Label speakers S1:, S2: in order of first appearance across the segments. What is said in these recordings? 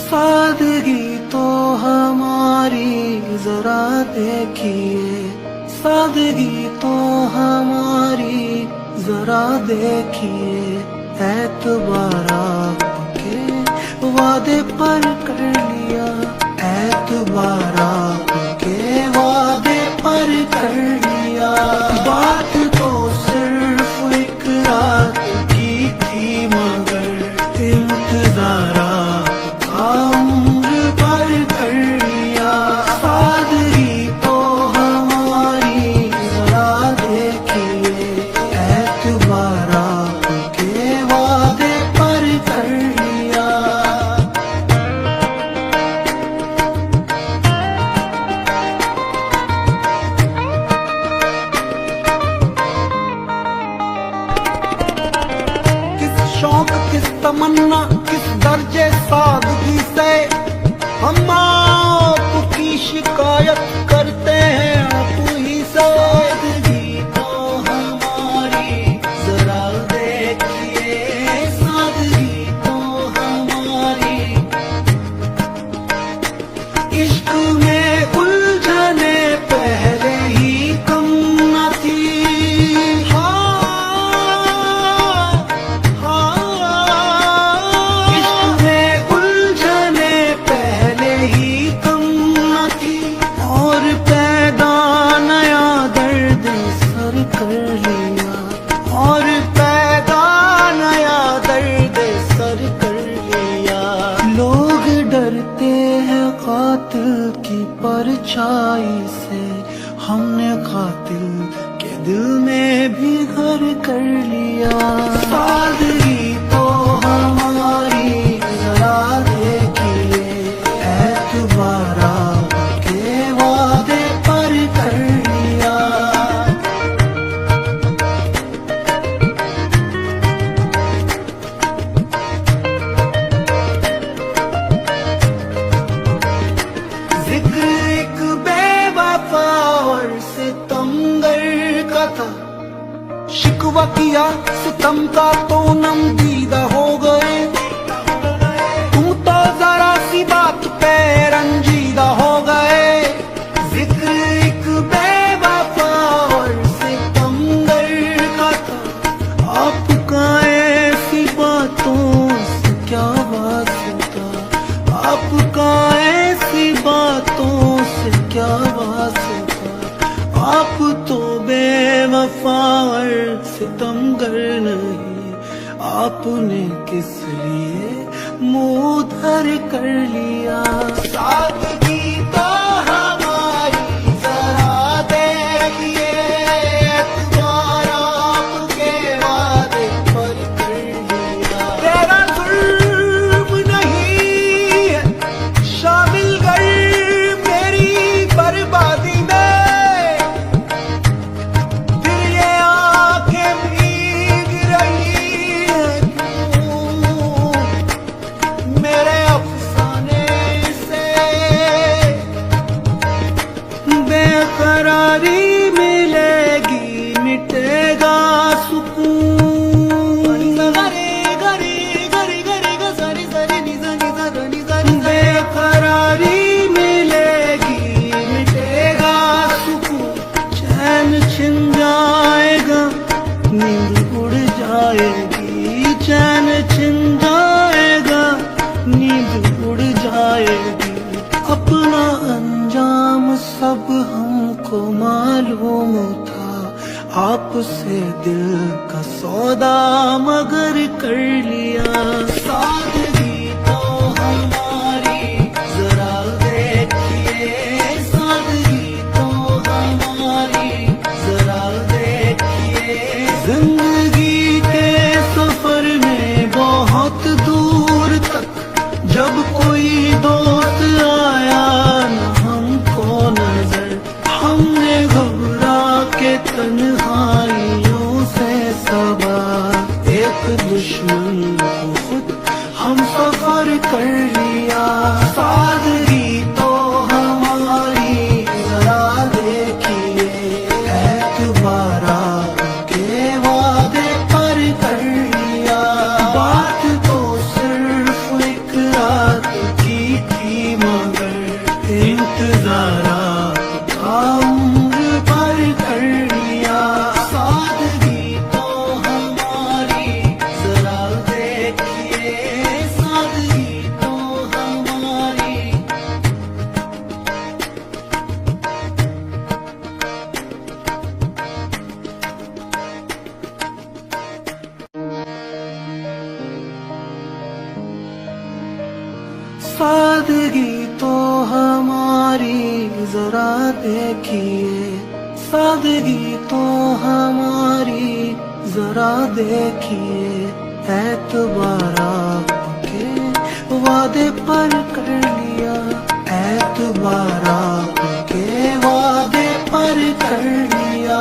S1: सादगी तो हमारी जरा देखिए, सादगी तो हमारी जरा देखिए, एतबार आपके वादे पर कर लिया, एतबार आपके वादे पर कर लिया। बात तो सिर्फ एक रात की थी मगर इंतजार आपका उम्र भर कर लिया। सादगी तो हमारी जरा देखिए, एतबार आपके वादे पर कर लिया। शौक किस तमन्ना किस दर्जे सादगी से हम आपकी शिकायत करते हैं आप ही से। सादगी तो हमारी जरा देखिए, सादगी तो हमारी। इश्क में उलझने पहले ही कम न थी, कर लिया और पैदा नया दर्द सर कर लिया। लोग डरते हैं कातिल की परछाई से, हमने कातिल के दिल में भी घर कर लिया। सादगी तो हमारी जरा देखिए, एतबार आपके वादे पर कर लिया। जिक्र एक बेवफा और सितमगर का था, शिकवा किया सितम का तो नम दीदा हो गए। तू तो जरा सी बात पे रंजीदा हो गए। जिक्र एक बेवफा और सितमगर का था, आपका ऐसी बातों से क्या वास्ता, आपका ऐसी बातों से क्या वास्ता। आप तो बेवफा और सितमगर नहीं, आपने किस लिए मुंह धर कर लिया। सादगी तो हमारी जरा देखिए, एतबार आपके वादे पर कर लिया। तेरा जुर्म नहीं है शामिल कर मेरी बर्बादी में, फिर ये आंखें भीग रही हैं क्यों मेरे अफसाने से। बेकरारी मिलेगी मिटेगा सुकून, बेकरारी मिलेगी मिटेगा सुकून। चैन छिन जाएगा नींद उड़ जाएगी, चैन छिन जाएगा नींद उड़ जाएगी। अपना अंजाम सब हमको मालूम था, आपसे दिल का सौदा मगर कर लिया। सादगी तो हमारी जरा देखिए, सादगी तो हमारी जरा देखिए। जिंदगी के सफर में बहुत दूर तक जब कोई दोस्त आया न हमको नजर, हमने घबरा के तन्हाइयों से सबा एक दुश्मन को खुद हम सफर कर लिया। सादगी तो हमारी जरा देखिए, एतबार आपके वादे पर कर लिया। बात तो सिर्फ एक रात की सादगी तो हमारी जरा देखिए, सादगी तो हमारी जरा देखिए, एतबार आपके वादे पर कर लिया, एतबार आपके वादे पर कर लिया।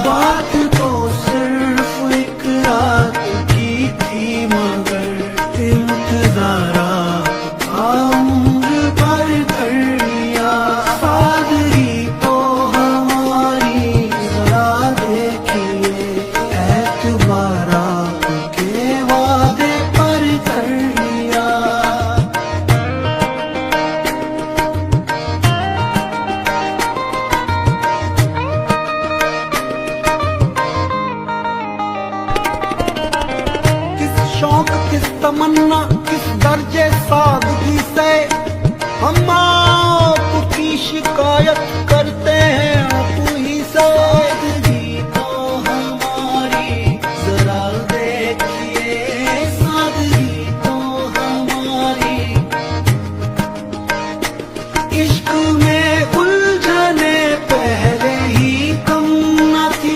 S1: बात तो सिर्फ एक रात की थी मगर इंतजार उम्र पर कर लिया। सादगी तो हमारी जरा देखिए, एतबार आपके वादे पर कर लिया। किस शौक किस तमन्ना किस दर्जे सादगी से हम आपकी शिकायत करते हैं आप ही से। सादगी तो हमारी जरा देखिए, सादगी तो हमारी। इश्क में उलझने पहले ही कम न थी।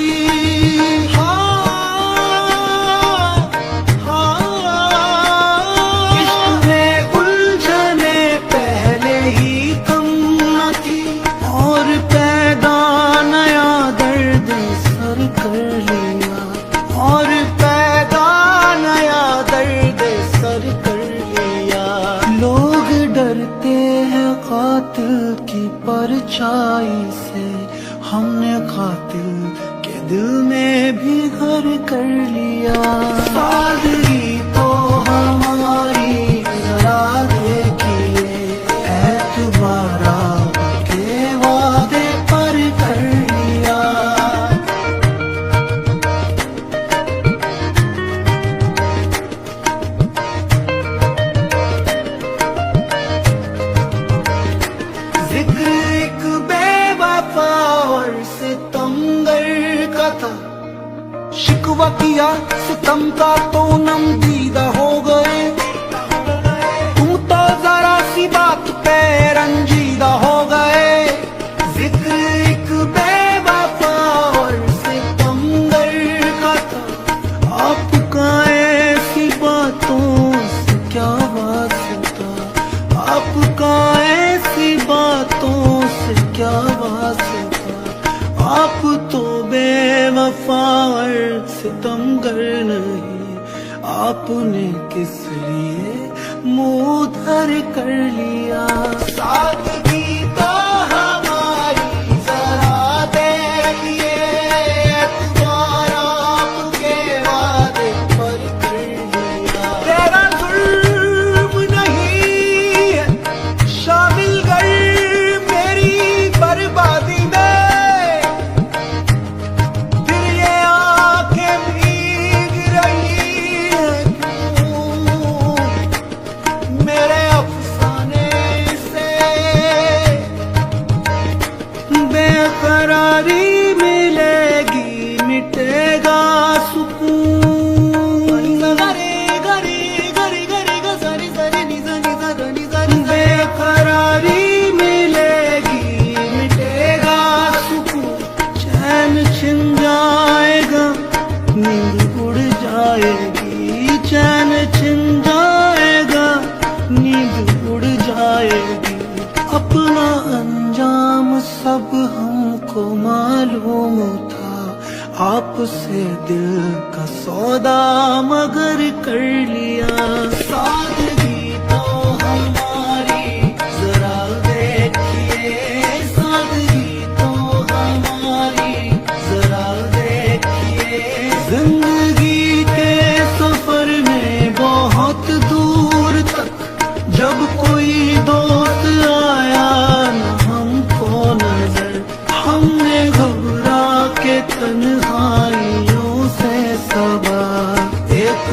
S1: इश्क में उलझने पहले ही कम न थी, और पैदा नया दर्द सर कर लिया, और पैदा नया दर्द सर कर लिया। लोग डरते हैं कातिल की परछाई से, हमने कातिल के दिल में भी घर कर लिया। सादगी तो हमारी जरा देखिए, एतबार आपके वादे पर कर लिया। जिक्र एक बेवफा और सितमगर का था, शिकवा किया सितम का तो नम दीदा हो गए। तू तो जरा सी बात पे रंजीदा हो गए। जिक्र एक बेवफा और सितमगर का था, आपका ऐसी बातों से क्या वास्ता, आपका ऐसी बातों से क्या वास्ता। आप तो बेवफा और सितमगर नहीं, आपने किस लिए मुंह धर कर लिया। सादगी तो हमारी जरा देखिए, एतबार आपके वादे पर कर लिया। तेरा जुल्म नहीं है शामिल कर मेरी बर्बादी में, फिर ये आंखें भीग रही हैं क्यों मेरे अफसाने से। बेकरारी मिलेगी मिटेगा सुकून, गरे गरे गरे गरे ग सरी सरी नि सनी सा नि सनी। बेकरारी मिलेगी मिटेगा सुकून, चैन छिन जाएगा नींद उड़ जाएगी, चैन छिन जाएगा नींद उड़ जाएगी। अपना अंजाम सब हमको मालूम था, आपसे दिल का सौदा मगर कर लिया। सादगी तो हमारी जरा देखिए, सादगी तो हमारी जरा देखिए। जिंदगी के सफर में बहुत दूर तक जब कोई दोस्त आया न हमको नजर, हमने घबरा के तन्हाइयों से सबा एक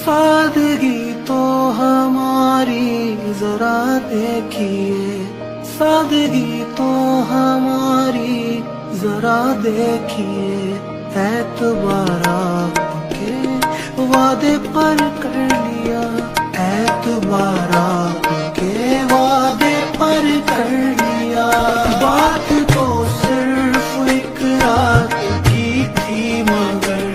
S1: सादगी तो हमारी जरा देखिए, सादगी तो हमारी जरा देखिए, एतबार आपके वादे पर कर लिया, एतबार आपके वादे पर कर लिया। बात तो सिर्फ एक रात की थी मगर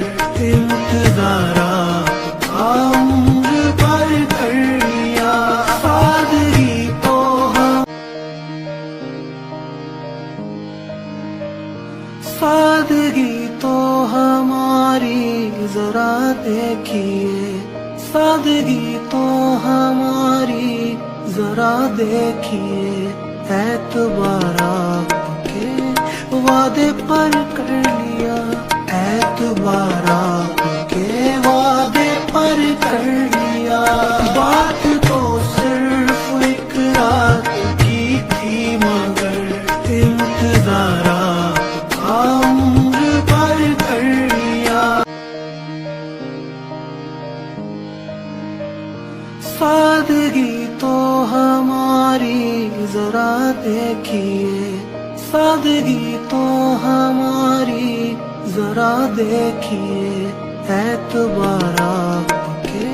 S1: इंतजार आपका उम्र भर कर लिया। सादगी तो सादगी तो हमारी जरा देखिए, सादगी तो हमारी जरा देखिए, एतबार आपके वादे पर कर लिया, एतबार आपके वादे पर कर लिया। बात तो सिर्फ एक रात की थी मगर इंतजार आपका उम्र भर कर लिया। सादगी तो हमारी जरा देखिए, सादगी तो हमारी जरा देखिए, एतबार आपके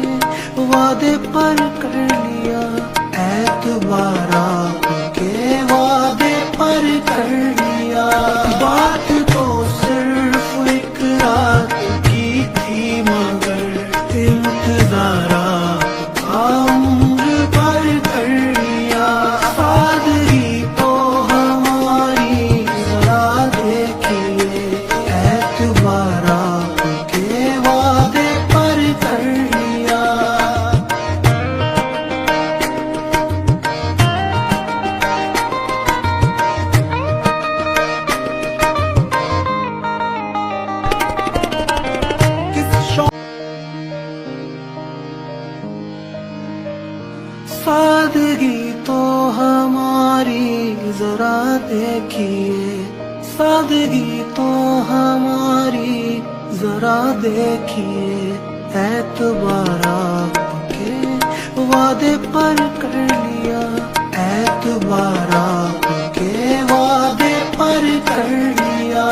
S1: वादे पर कर लिया, एतबार आपके वादे पर कर लिया। बात तो सिर्फ एक रात की थी मगर इंतजार आपका उम्र भर कर लिया। सादगी तो हमारी जरा देखिए, एतबार आपके वादे पर कर लिया। सादगी तो हमारी जरा देखिए, सादगी तो हमारी जरा देखिए, एतबार आपके वादे पर कर लिया, एतबार आपके वादे पर कर लिया।